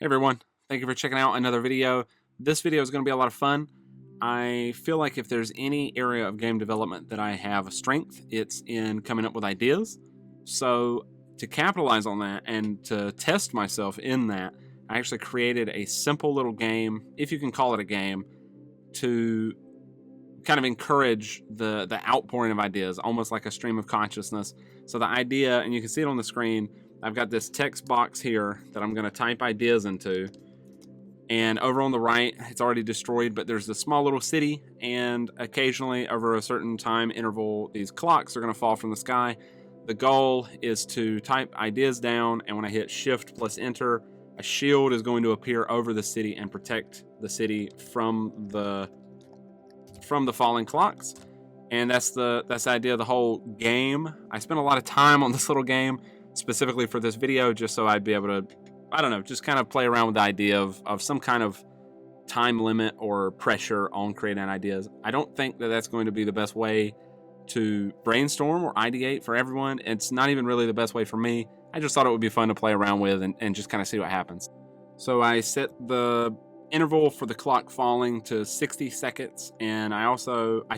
Hey everyone, thank you for checking out another video. This video is going to be a lot of fun. I feel like if there's any area of game development that I have a strength, it's in coming up with ideas. So to capitalize on that and to test myself in that, I actually created a simple little game, if you can call it a game, to kind of encourage the outpouring of ideas, almost like a stream of consciousness. So the idea, and you can see it on the screen, I've got this text box here that I'm going to type ideas into, and over on the right it's already destroyed, but there's this small little city, and occasionally over a certain time interval these clocks are going to fall from the sky. The goal is to type ideas down, and when I hit shift plus enter, a shield is going to appear over the city and protect the city from the falling clocks. And that's the idea of the whole game. I spent a lot of time on this little game specifically for this video, just so I'd be able to, I don't know, just kind of play around with the idea of some kind of time limit or pressure on creating ideas. I don't think that that's going to be the best way to brainstorm or ideate for everyone. It's not even really the best way for me. I just thought it would be fun to play around with and just kind of see what happens. So I set the interval for the clock falling to 60 seconds, and I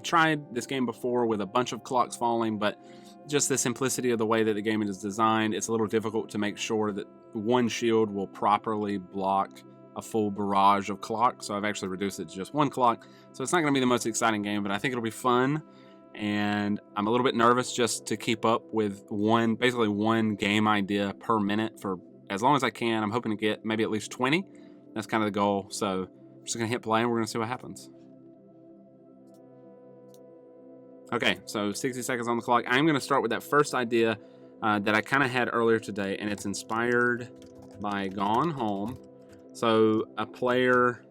tried this game before with a bunch of clocks falling, but just the simplicity of the way that the game is designed, it's a little difficult to make sure that one shield will properly block a full barrage of clocks. So I've actually reduced it to just one clock. So it's not going to be the most exciting game, but I think it'll be fun. And I'm a little bit nervous just to keep up with basically one game idea per minute for as long as I can. I'm hoping to get maybe at least 20. That's kind of the goal. So I'm just going to hit play and we're going to see what happens. Okay, so 60 seconds on the clock. I'm going to start with that first idea that I kind of had earlier today, and it's inspired by Gone Home. So a player,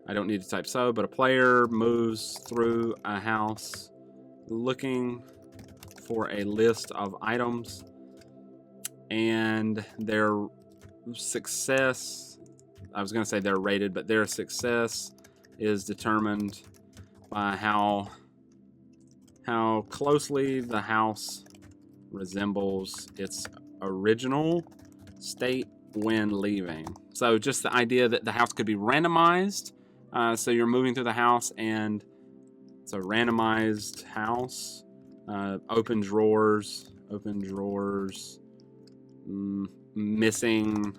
I don't need to type so, but a player moves through a house looking for a list of items, and their success, I was going to say they're rated, but their success is determined by how closely the house resembles its original state when leaving. So just the idea that the house could be randomized. So you're moving through the house and it's a randomized house. Open drawers, missing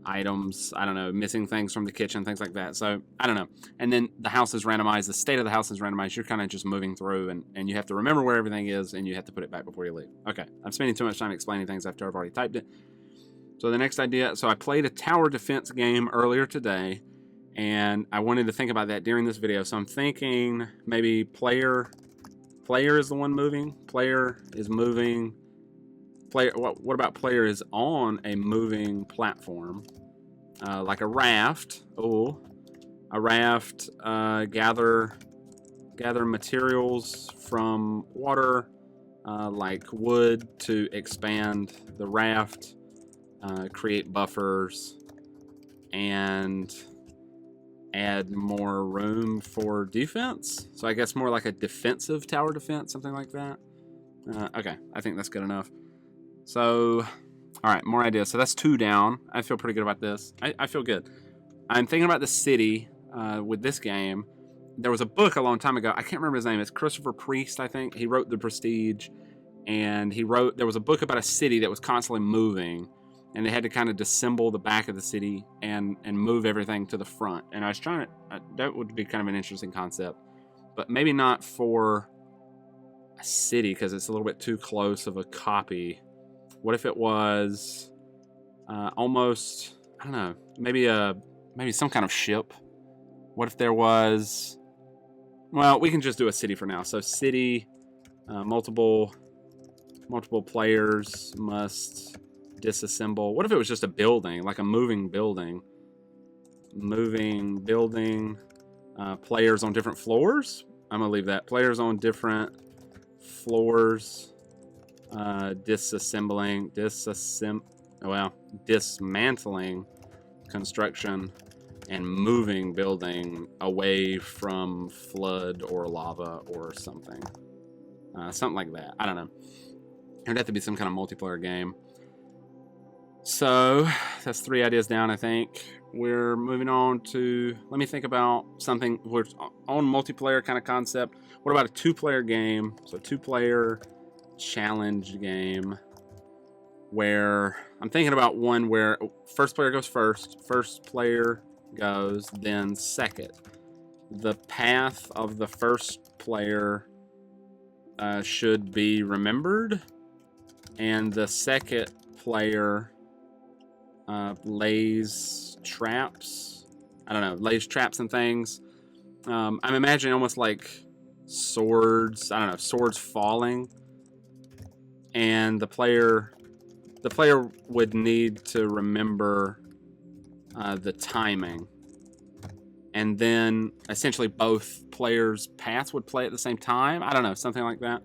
items, I don't know, missing things from the kitchen, things like that. So I don't know. And then the house is randomized, the state of the house is randomized. You're kind of just moving through, and you have to remember where everything is, and you have to put it back before you leave. Okay, I'm spending too much time explaining things after I've already typed it. So the next idea, so I played a tower defense game earlier today, and I wanted to think about that during this video. So I'm thinking maybe player is the one moving, player is moving, what about player is on a moving platform, like a raft. Oh, a raft. Gather materials from water, like wood, to expand the raft. Create buffers and add more room for defense. So I guess more like a defensive tower defense, something like that. Okay, I think that's good enough. So, all right, more ideas. So that's 2 down. I feel pretty good about this. I feel good. I'm thinking about the city with this game. There was a book a long time ago. I can't remember his name. It's Christopher Priest, I think. He wrote The Prestige, and there was a book about a city that was constantly moving, and they had to kind of disassemble the back of the city and move everything to the front. And I was trying to, that would be kind of an interesting concept, but maybe not for a city because it's a little bit too close of a copy. What if it was almost, I don't know, maybe some kind of ship? What if there was, well, we can just do a city for now. So city, multiple players must disassemble. What if it was just a building, like a moving building? Players on different floors? I'm gonna leave that. Players on different floors, dismantling construction and moving building away from flood or lava or something. Something like that. I don't know. It would have to be some kind of multiplayer game. So that's 3 ideas down, I think. We're moving on to, let me think about something. We're on multiplayer kind of concept. What about a 2-player game? So 2-player challenge game where I'm thinking about one where first player goes first player goes, then second. The path of the first player should be remembered, and the second player lays traps. I don't know, lays traps and things. I'm imagining almost like swords. I don't know, swords falling, and the player would need to remember the timing, and then essentially both players' paths would play at the same time. I don't know, something like that.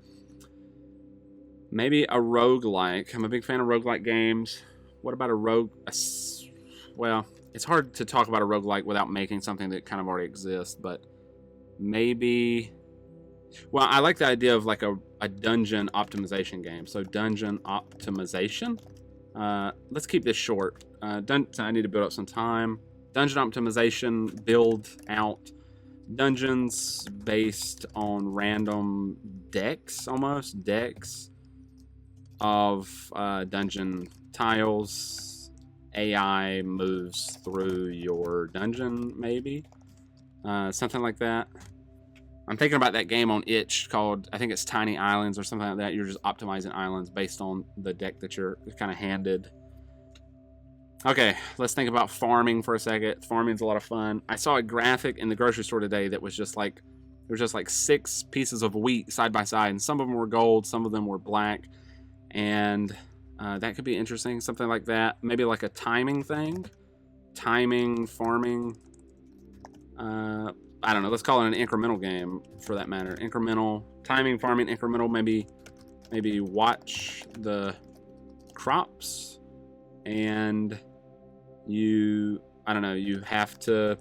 Maybe a roguelike. I'm a big fan of roguelike games. What about well, it's hard to talk about a roguelike without making something that kind of already exists, but maybe... Well, I like the idea of like a dungeon optimization game. So dungeon optimization. Let's keep this short. I need to build up some time. Dungeon optimization, build out dungeons based on random decks, almost decks of dungeon tiles. AI moves through your dungeon, maybe something like that. I'm thinking about that game on itch called, I think it's Tiny Islands or something like that. You're just optimizing islands based on the deck that you're kind of handed. Okay, let's think about farming for a second. Farming's a lot of fun. I saw a graphic in the grocery store today that was just like, there was just like 6 pieces of wheat side by side, and some of them were gold, some of them were black, and that could be interesting, something like that. Maybe like a timing thing. Timing, farming. I don't know, let's call it an incremental game for that matter. Incremental, timing, farming, incremental, maybe watch the crops, and I don't know, you have to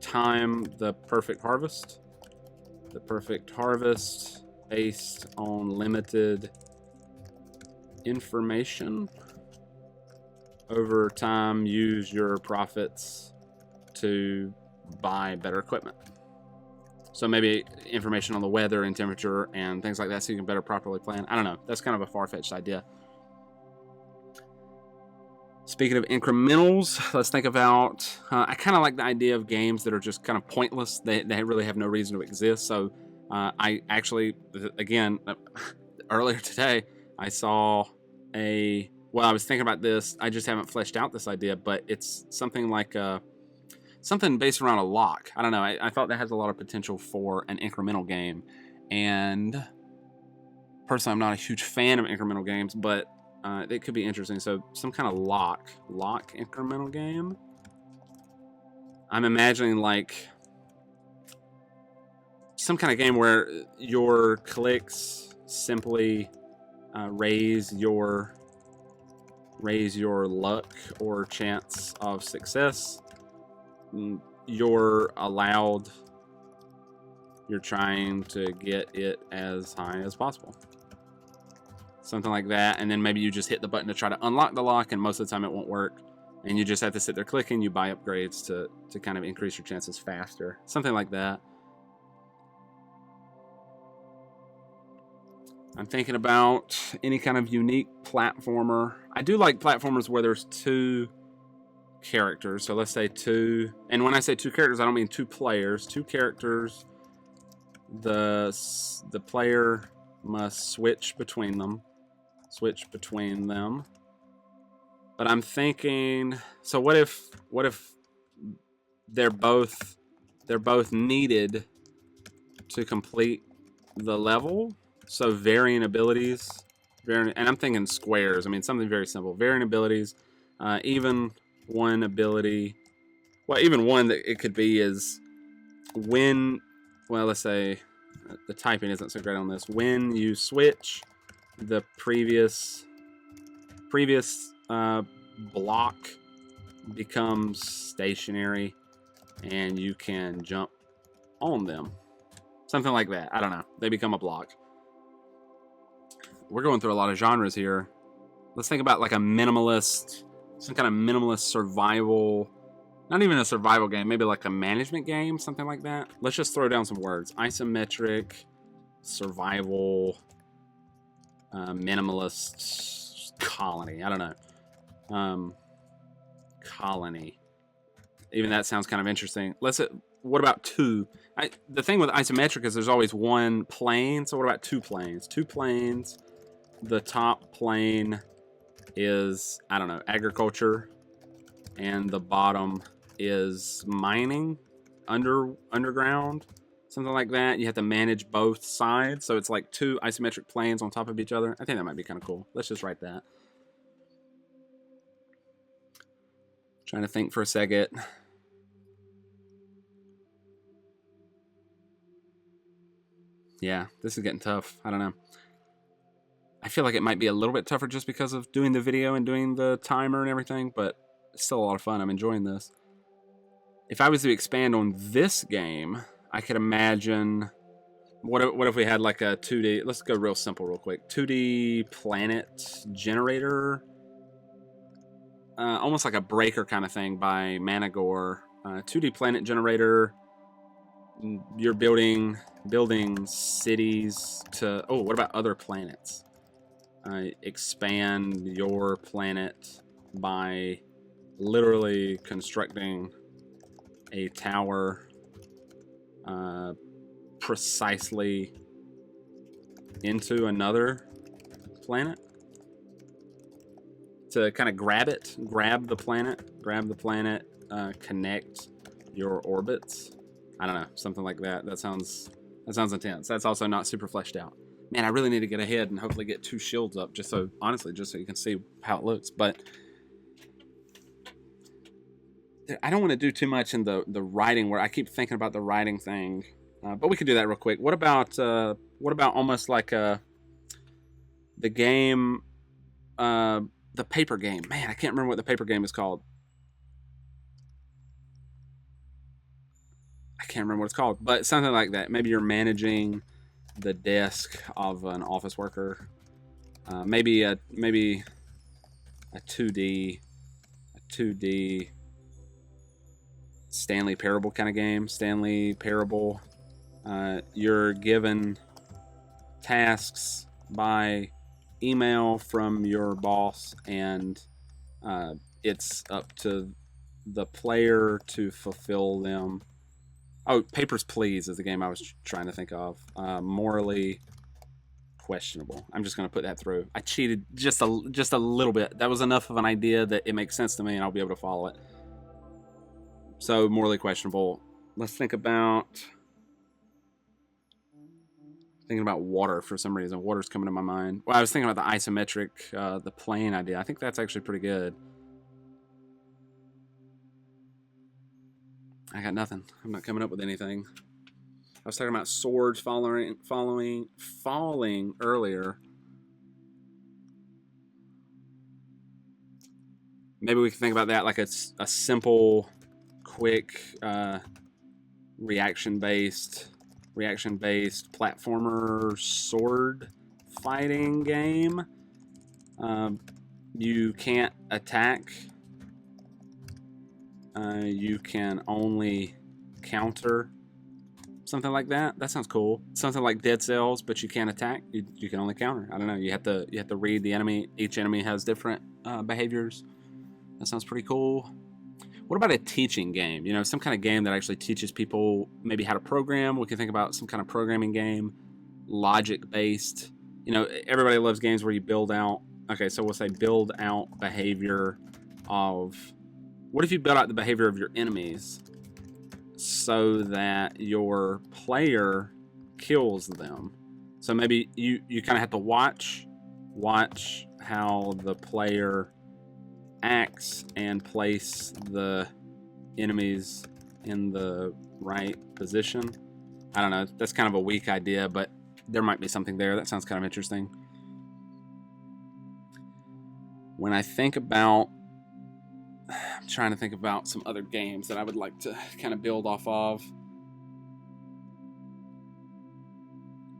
time the perfect harvest. The perfect harvest based on limited information. Over time, use your profits to buy better equipment. So maybe information on the weather and temperature and things like that so you can better properly plan. I don't know. That's kind of a far-fetched idea. Speaking of incrementals, let's think about... I kind of like the idea of games that are just kind of pointless. They really have no reason to exist. So I actually, again, earlier today, I saw well, I was thinking about this. I just haven't fleshed out this idea, but it's something like something based around a lock. I don't know. I thought that has a lot of potential for an incremental game. And personally, I'm not a huge fan of incremental games, but it could be interesting. So some kind of lock incremental game. I'm imagining like some kind of game where your clicks simply raise your luck or chance of success. You're trying to get it as high as possible. Something like that, and then maybe you just hit the button to try to unlock the lock, and most of the time it won't work, and you just have to sit there clicking. You buy upgrades to kind of increase your chances faster. Something like that. I'm thinking about any kind of unique platformer. I do like platformers where there's 2 characters. So let's say 2, and when I say 2 characters, I don't mean 2 players. 2 characters. The player must switch between them. But I'm thinking, so what if they're both needed to complete the level? So varying abilities, and I'm thinking squares. I mean, something very simple. Varying abilities, even one ability. Well, even one that it could be is when. Well, let's say the typing isn't so great on this. When you switch, the previous block becomes stationary, and you can jump on them. Something like that. I don't know. They become a block. We're going through a lot of genres here. Let's think about like a minimalist, some kind of minimalist survival. Not even a survival game, maybe like a management game, something like that. Let's just throw down some words. Isometric, survival, minimalist, colony. I don't know. Colony. Even that sounds kind of interesting. What about two? The thing with isometric is there's always one plane. So what about two planes? Two planes. The top plane is, I don't know, agriculture. And the bottom is mining, underground, something like that. You have to manage both sides, so it's like two isometric planes on top of each other. I think that might be kind of cool. Let's just write that. Trying to think for a second. Yeah, this is getting tough. I don't know. I feel like it might be a little bit tougher just because of doing the video and doing the timer and everything, but it's still a lot of fun. I'm enjoying this. If I was to expand on this game, I could imagine, what if we had like a 2D, let's go real simple real quick, 2D planet generator, almost like a breaker kind of thing by Managor. 2D planet generator, you're building cities to, oh, what about other planets? Expand your planet by literally constructing a tower precisely into another planet to kind of grab the planet, connect your orbits. I don't know, something like that. That sounds intense. That's also not super fleshed out. Man, I really need to get ahead and hopefully get 2 shields up, just so you can see how it looks. But I don't want to do too much in the writing, where I keep thinking about the writing thing, but we could do that real quick. What about almost like the game, the paper game? Man, I can't remember what the paper game is called. I can't remember what it's called, but something like that. Maybe you're managing the desk of an office worker. Maybe a 2D Stanley Parable kind of game. Stanley Parable. You're given tasks by email from your boss, and it's up to the player to fulfill them. Oh, Papers, Please is the game I was trying to think of. Morally questionable. I'm just going to put that through. I cheated just a little bit. That was enough of an idea that it makes sense to me, and I'll be able to follow it. So, morally questionable. Let's think about... Thinking about water for some reason. Water's coming to my mind. Well, I was thinking about the isometric, the plane idea. I think that's actually pretty good. I got nothing. I'm not coming up with anything. I was talking about swords falling earlier. Maybe we can think about that like it's a simple, quick, reaction-based platformer sword fighting game. You can't attack. You can only counter. Something like that. That sounds cool. Something like Dead Cells, but you can't attack. You can only counter. I don't know. You have to read the enemy. Each enemy has different behaviors. That sounds pretty cool. What about a teaching game? You know, some kind of game that actually teaches people maybe how to program. We can think about some kind of programming game, logic-based. You know, everybody loves games where you build out. Okay, so we'll say build out behavior of... What if you build out the behavior of your enemies so that your player kills them? So maybe you kind of have to watch how the player acts and place the enemies in the right position. I don't know. That's kind of a weak idea, but there might be something there. That sounds kind of interesting. When I think about... I'm trying to think about some other games that I would like to kind of build off of.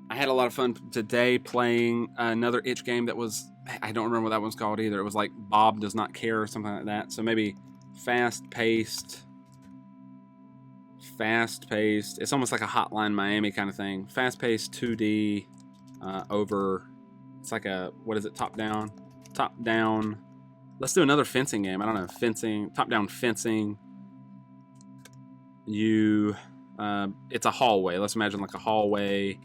I had a lot of fun today playing another itch game that was, I don't remember what that one's called either. It was like Bob Does Not Care or something like that. So maybe fast-paced. It's almost like a Hotline Miami kind of thing. Fast-paced 2D over, it's like a, what is it, top-down? Top-down. Let's do another fencing game. I don't know, fencing, top-down fencing. It's a hallway. Let's imagine like a hallway.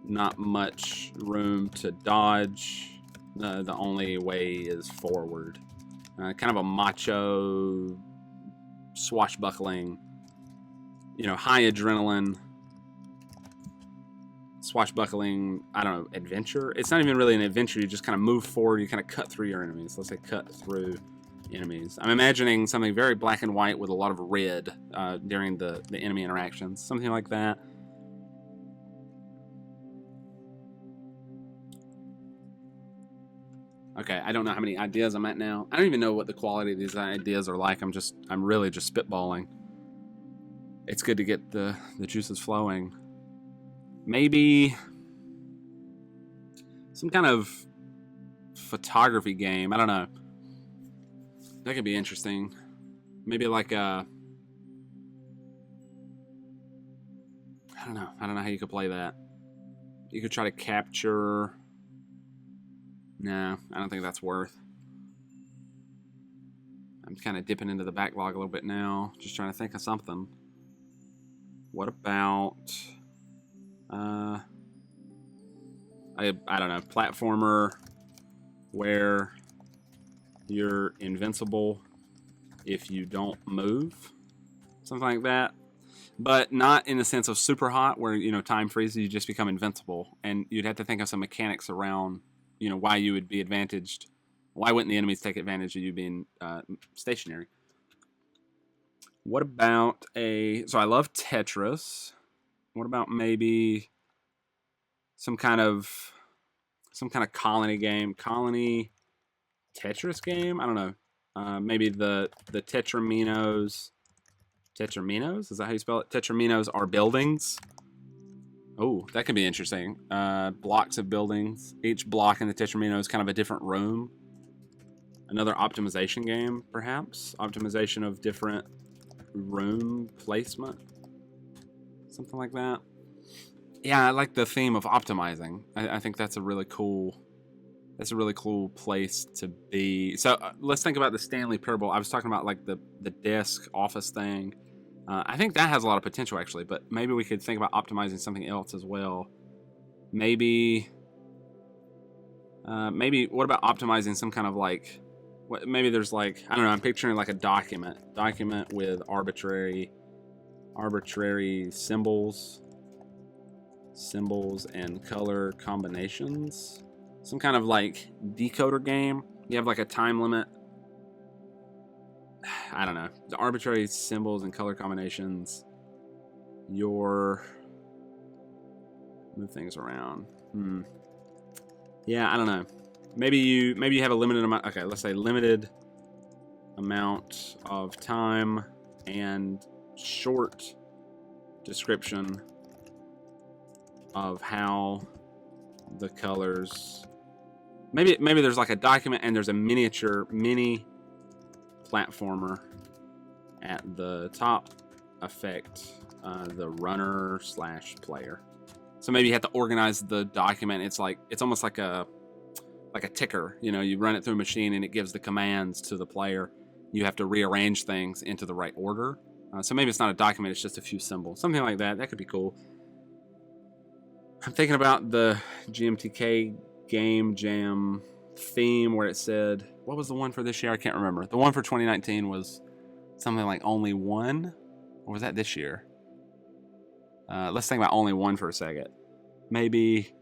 Not much room to dodge. The only way is forward. Kind of a macho, swashbuckling, high adrenaline, swashbuckling, I don't know, adventure. It's not even really an adventure. You just kind of move forward. You kind of cut through your enemies. Let's say cut through enemies. I'm imagining something very black and white with a lot of red during the enemy interactions. Something like that. Okay, I don't know how many ideas I'm at now. I don't even know what the quality of these ideas are like. I'm really just spitballing. It's good to get the juices flowing. Maybe some kind of photography game. I don't know. That could be interesting. Maybe like a... I don't know how you could play that. You could try to capture... No, I don't think that's worth. I'm kind of dipping into the backlog a little bit now. Just trying to think of something. What about... I don't know. Platformer where you're invincible if you don't move. Something like that. But not in the sense of super hot where, time freezes, you just become invincible. And you'd have to think of some mechanics around... why you would be advantaged. Why wouldn't the enemies take advantage of you being stationary? What about so I love Tetris. What about maybe some kind of colony game? Colony Tetris game? I don't know. Maybe the Tetraminos. Tetraminos? Is that how you spell it? Tetraminos are buildings. Oh, that could be interesting. Blocks of buildings. Each block in the Tetramino is kind of a different room. Another optimization game, perhaps. Optimization of different room placement. Something like that. Yeah, I like the theme of optimizing. I think that's a really cool place to be. So let's think about the Stanley Parable. I was talking about like the desk office thing. I think that has a lot of potential, actually, but maybe we could think about optimizing something else as well. Maybe what about optimizing some kind of like, maybe there's like, I don't know, I'm picturing like a document with arbitrary symbols and color combinations. Some kind of like decoder game. You have like a time limit. I don't know. The arbitrary symbols and color combinations. Move things around. Yeah, I don't know. Maybe you have a limited amount. Okay, let's say limited amount of time and short description of how the colors. Maybe there's like a document and there's a mini platformer at the top. Affect the runner / player. So maybe you have to organize the document. It's almost like a ticker. You run it through a machine and it gives the commands to the player. You have to rearrange things into the right order. So maybe it's not a document, it's just a few symbols. Something like that. That could be cool. I'm thinking about the GMTK Game Jam theme where it said, what was the one for this year? I can't remember. The one for 2019 was something like only one, or was that this year? Let's think about only one for a second. Maybe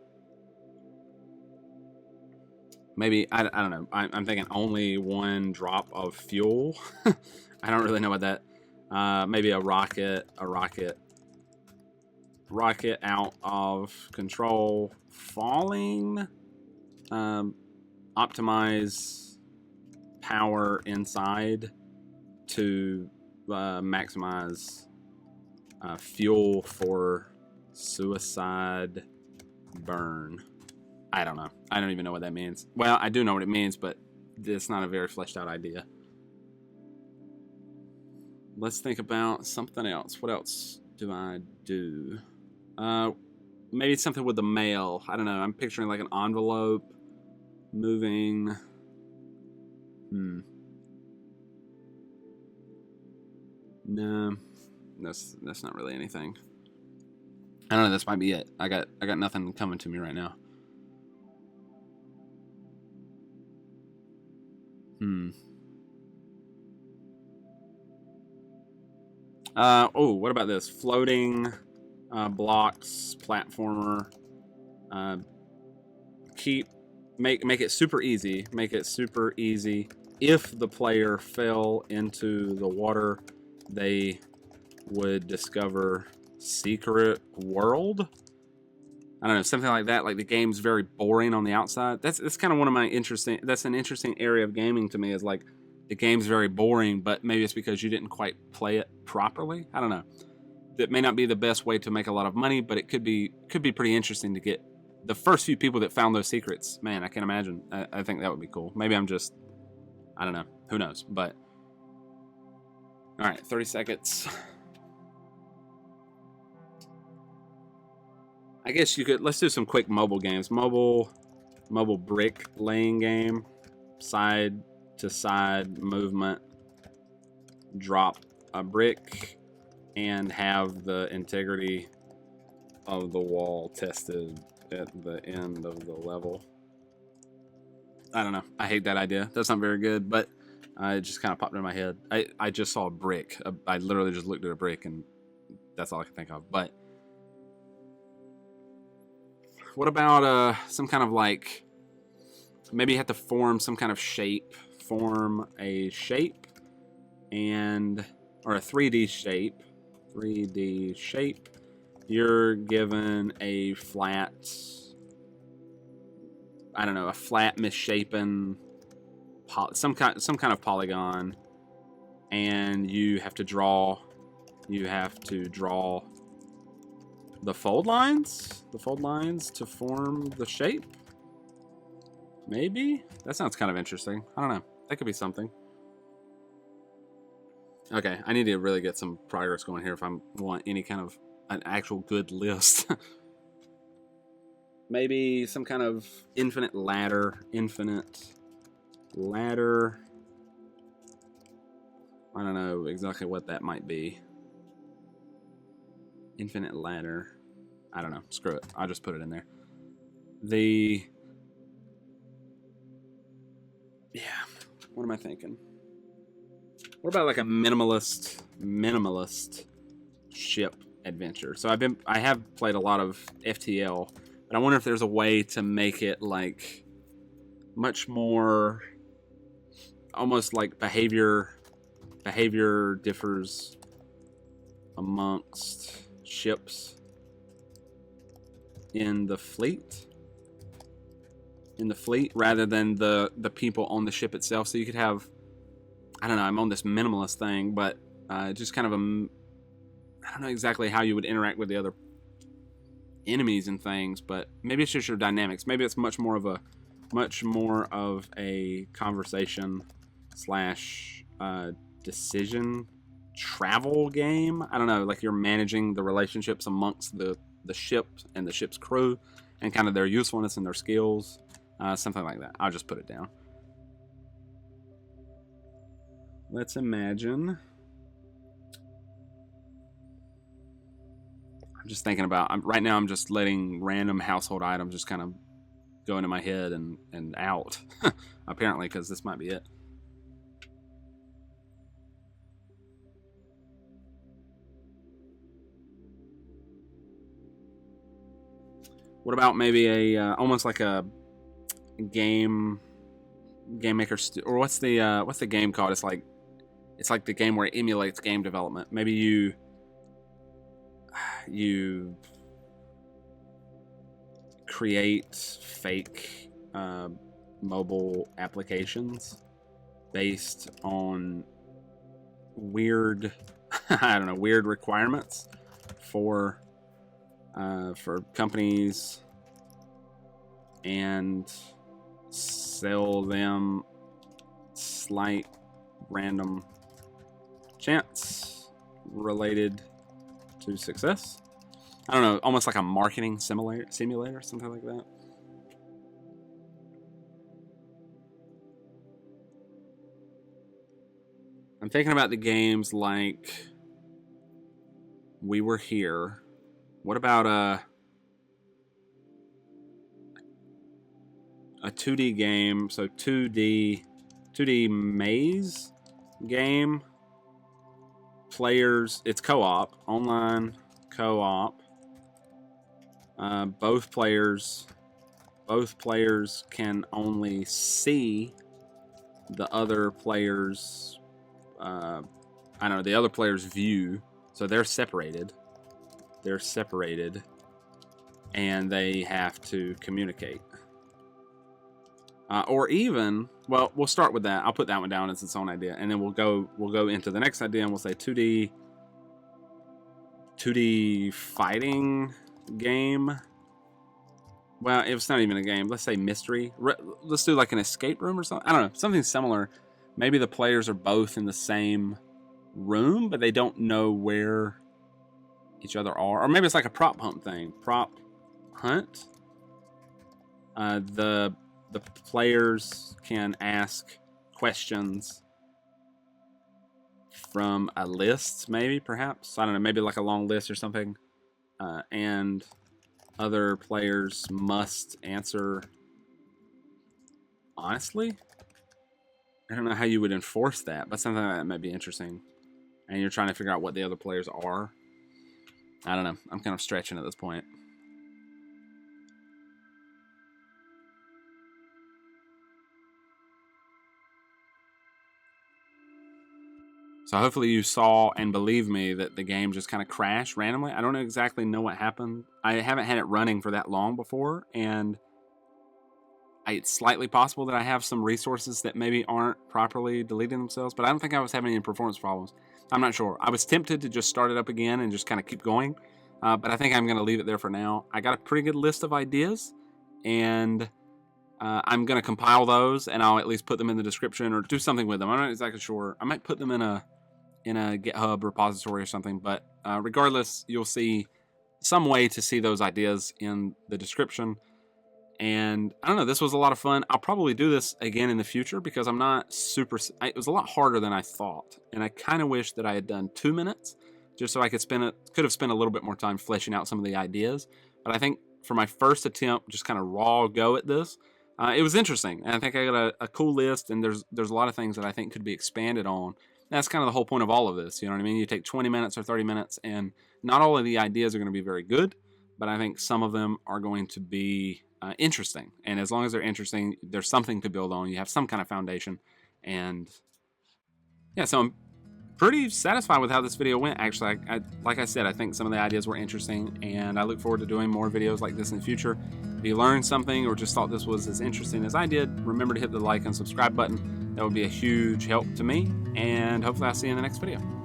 I don't know. I'm thinking only one drop of fuel. I don't really know what that. Maybe a rocket out of control, falling. Optimize power inside to maximize fuel for suicide burn. I don't know. I don't even know what that means. Well, I do know what it means, but it's not a very fleshed out idea. Let's think about something else. What else do I do? Maybe it's something with the mail. I don't know. I'm picturing like an envelope moving. No, that's not really anything. I don't know. This might be it. I got nothing coming to me right now. Oh, what about this? Floating blocks, platformer. Make it super easy. Make it super easy. If the player fell into the water, they would discover secret world. I don't know, something like that. Like the game's very boring on the outside. That's kind of one of my interesting. That's an interesting area of gaming to me. Is like the game's very boring, but maybe it's because you didn't quite play it properly. I don't know. That may not be the best way to make a lot of money, but it could be pretty interesting to get the first few people that found those secrets. Man, I can't imagine. I think that would be cool. Maybe I'm just, I don't know. Who knows? But all right, 30 seconds. I guess you could. Let's do some quick mobile games. Mobile brick laying game. Side to side movement. Drop a brick and have the integrity of the wall tested at the end of the level. I don't know. I hate that idea. That's not very good, but it just kind of popped in my head. I just saw a brick. I literally just looked at a brick, and that's all I can think of. But what about some kind of like, maybe you have to form some kind of shape. Form a shape or a 3D shape. 3D shape. You're given a flat, I don't know, a flat misshapen, some kind of polygon, and you have to draw the fold lines to form the shape. Maybe that sounds kind of interesting. I don't know. That could be something. Okay, I need to really get some progress going here if I want any kind of an actual good list. Maybe some kind of infinite ladder. I don't know exactly what that might be. Infinite ladder. I don't know. Screw it. I'll just put it in there. Yeah. What am I thinking? What about like a minimalist ship adventure? So I have played a lot of FTL, but I wonder if there's a way to make it like much more almost like behavior differs amongst ships in the fleet rather than the people on the ship itself. So you could have, I don't know, I'm on this minimalist thing, but just kind of I don't know exactly how you would interact with the other enemies and things, but maybe it's just your dynamics. Maybe it's much more of a conversation / decision travel game. I don't know, like you're managing the relationships amongst the ship and the ship's crew and kind of their usefulness and their skills. Something like that. I'll just put it down. Let's imagine. I'm just thinking about, right now I'm just letting random household items just kind of go into my head and out. Apparently, because this might be it. What about maybe a almost like a game maker or what's the game called? It's like the game where it emulates game development. Maybe you create fake mobile applications based on weird weird requirements for companies and sell them slight random chance related to success. I don't know, almost like a marketing simulator, something like that. I'm thinking about the games like We Were Here. What about a 2D game? So 2D maze game. Players, it's co-op, online co-op. Both players can only see the other player's I don't know, the other player's view, so they're separated, and they have to communicate, or even, well, we'll start with that. I'll put that one down as its own idea, and then we'll go into the next idea, and we'll say 2D fighting game. Well, it's not even a game. Let's say mystery. Let's do like an escape room or something. I don't know, something similar. Maybe the players are both in the same room, but they don't know where each other are. Or maybe it's like a prop hunt thing. Prop hunt. The players can ask questions from a list, maybe, perhaps. I don't know, maybe like a long list or something. And other players must answer honestly. I don't know how you would enforce that, but something like that might be interesting. And you're trying to figure out what the other players are. I don't know. I'm kind of stretching at this point. So hopefully you saw and believe me that the game just kind of crashed randomly. I don't exactly know what happened. I haven't had it running for that long before, and it's slightly possible that I have some resources that maybe aren't properly deleting themselves, but I don't think I was having any performance problems. I'm not sure. I was tempted to just start it up again and just kind of keep going, but I think I'm going to leave it there for now. I got a pretty good list of ideas, and I'm going to compile those, and I'll at least put them in the description or do something with them. I'm not exactly sure. I might put them in a GitHub repository or something, but regardless, you'll see some way to see those ideas in the description. And I don't know, this was a lot of fun. I'll probably do this again in the future because I'm not super... It was a lot harder than I thought. And I kind of wish that I had done 2 minutes just so I could have spent a little bit more time fleshing out some of the ideas. But I think for my first attempt, just kind of raw go at this, it was interesting. And I think I got a cool list, and there's a lot of things that I think could be expanded on. That's kind of the whole point of all of this. You know what I mean? You take 20 minutes or 30 minutes, and not all of the ideas are going to be very good, but I think some of them are going to be interesting. And as long as they're interesting, there's something to build on. You have some kind of foundation. And yeah, so I'm pretty satisfied with how this video went. Actually, like I said, I think some of the ideas were interesting, and I look forward to doing more videos like this in the future. If you learned something or just thought this was as interesting as I did, remember to hit the like and subscribe button. That would be a huge help to me, and hopefully I'll see you in the next video.